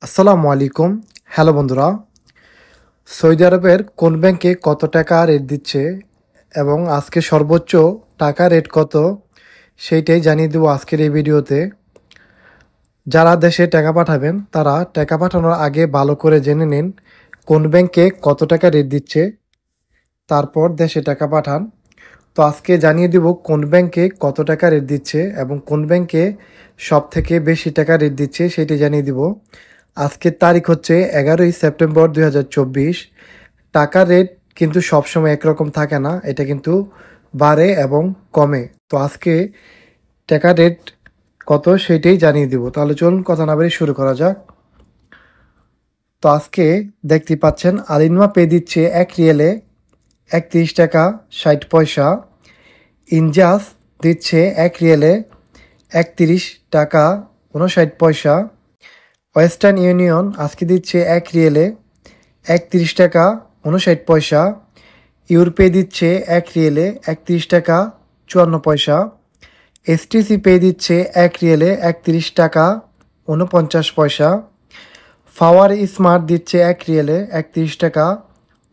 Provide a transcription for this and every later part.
আসসালামু আলাইকুম। হ্যালো বন্ধুরা, সৌদি আরবের কোন ব্যাংকে কত টাকা রেট দিচ্ছে এবং আজকে সর্বোচ্চ টাকা রেট কত সেইটাই জানিয়ে দেবো আজকের এই ভিডিওতে। যারা দেশে টাকা পাঠাবেন তারা টাকা পাঠানোর আগে ভালো করে জেনে নিন কোন ব্যাংকে কত টাকা রেট দিচ্ছে, তারপর দেশে টাকা পাঠান। তো আজকে জানিয়ে দেব কোন ব্যাংকে কত টাকা রেট দিচ্ছে এবং কোন ব্যাংকে সব থেকে বেশি টাকা রেট দিচ্ছে সেটি জানিয়ে দিব। আজকের তারিখ হচ্ছে 11 সেপ্টেম্বর 2024। টাকার রেট কিন্তু সবসময় একরকম থাকে না, এটা কিন্তু বাড়ে এবং কমে। তো আজকে টাকার রেট কত সেটাই জানিয়ে দিব। তাহলে চলুন কথা না বেরিয়ে শুরু করা যাক। তো আজকে দেখতে পাচ্ছেন আলিনমা পে দিচ্ছে 1 রিয়েলে 31 টাকা 60 পয়সা। ইনজাস দিচ্ছে 1 রিয়েলে 31 টাকা 59 পয়সা। ওয়েস্টার্ন ইউনিয়ন আজকে দিচ্ছে 1 রিয়েলে 31 টাকা 59 পয়সা। ইউরোপে দিচ্ছে 1 রিয়েলে 31 টাকা 54 পয়সা। এসটিসি পে দিচ্ছে 1 রিয়েলে 31 টাকা 49 পয়সা। পাওয়ার স্মার্ট দিচ্ছে 1 রিয়েলে 31 টাকা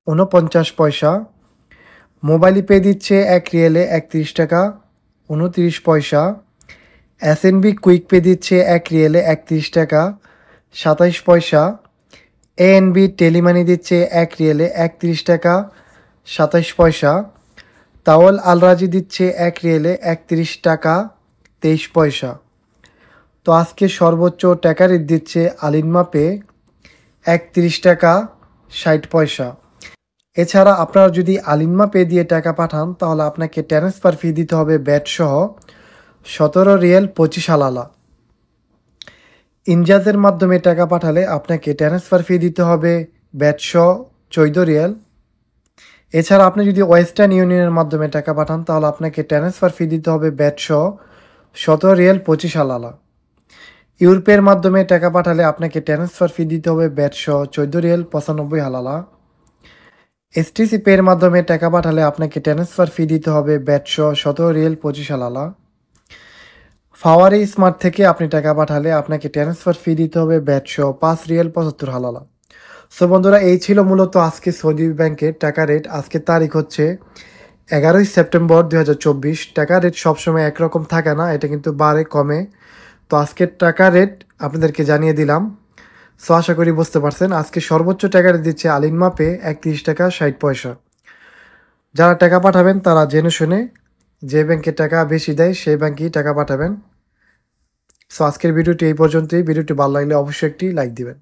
49 পয়সা। মোবাইল পে দিচ্ছে 1 রিয়েলে 31 টাকা 29 পয়সা। এসএনবি কুইক পে দিচ্ছে 1 রিয়েলে 31 টাকা 27 পয়সা। এএনবি টেলিমানি দিচ্ছে 1 রিয়েলে 31 টাকা 27 পয়সা। তাওয়াল আলরাজি দিচ্ছে 1 রিয়েলে 31 টাকা 23 পয়সা। তো আজকে সর্বোচ্চ টাকা রেট দিচ্ছে আলিনমা পে 31 টাকা 60 পয়সা। এছাড়া আপনারা যদি আলিনমা পে দিয়ে টাকা পাঠান তাহলে আপনাকে ট্রান্সফার ফি দিতে হবে ব্যাট সহ 17 রিয়েল 25 হালালা। ইনজাজের মাধ্যমে টাকা পাঠালে আপনাকে ট্রান্সফার ফি দিতে হবে ব্যাট সহ 14 রিয়েল। এছাড়া আপনি যদি ওয়েস্টার্ন ইউনিয়নের মাধ্যমে টাকা পাঠান তাহলে আপনাকে ট্রান্সফার ফি দিতে হবে ব্যাট সহ 17 রিয়েল 25 হালালা। ইউরোপের মাধ্যমে টাকা পাঠালে আপনাকে ট্রান্সফার ফি দিতে হবে ব্যাট সহ 14 রিয়েল 95 হালালা। এসটিসি পের মাধ্যমে টাকা পাঠালে আপনাকে ট্রান্সফার ফি দিতে হবে ব্যাট সহ 17 রিয়েল 25 হালালা। ফাওয়ারি স্মার্ট থেকে আপনি টাকা পাঠালে আপনাকে ট্রান্সফার ফি দিতে হবে ব্যাট সহ 5 রিয়েল 75 হালালা। সো বন্ধুরা, এই ছিল মূলত আজকে সৌদি ব্যাংকের টাকা রেট। আজকের তারিখ হচ্ছে 11 সেপ্টেম্বর 2024। টাকা রেট সবসময় একরকম থাকে না, এটা কিন্তু বাড়ে কমে। তো আজকের টাকা রেট আপনাদেরকে জানিয়ে দিলাম। সো আশা করি বুঝতে পারছেন। আজকে সর্বোচ্চ টাকা রেট দিচ্ছে আলিনমা পে 31 টাকা 60 পয়সা। যারা টাকা পাঠাবেন তারা জেনে শুনে যে ব্যাংকে টাকা বেশি দেয় সেই ব্যাংকেই টাকা পাঠাবেন। সো আজকের ভিডিওটি এই পর্যন্তই। ভিডিওটি ভালো লাগলে অবশ্যই একটি লাইক দিবেন।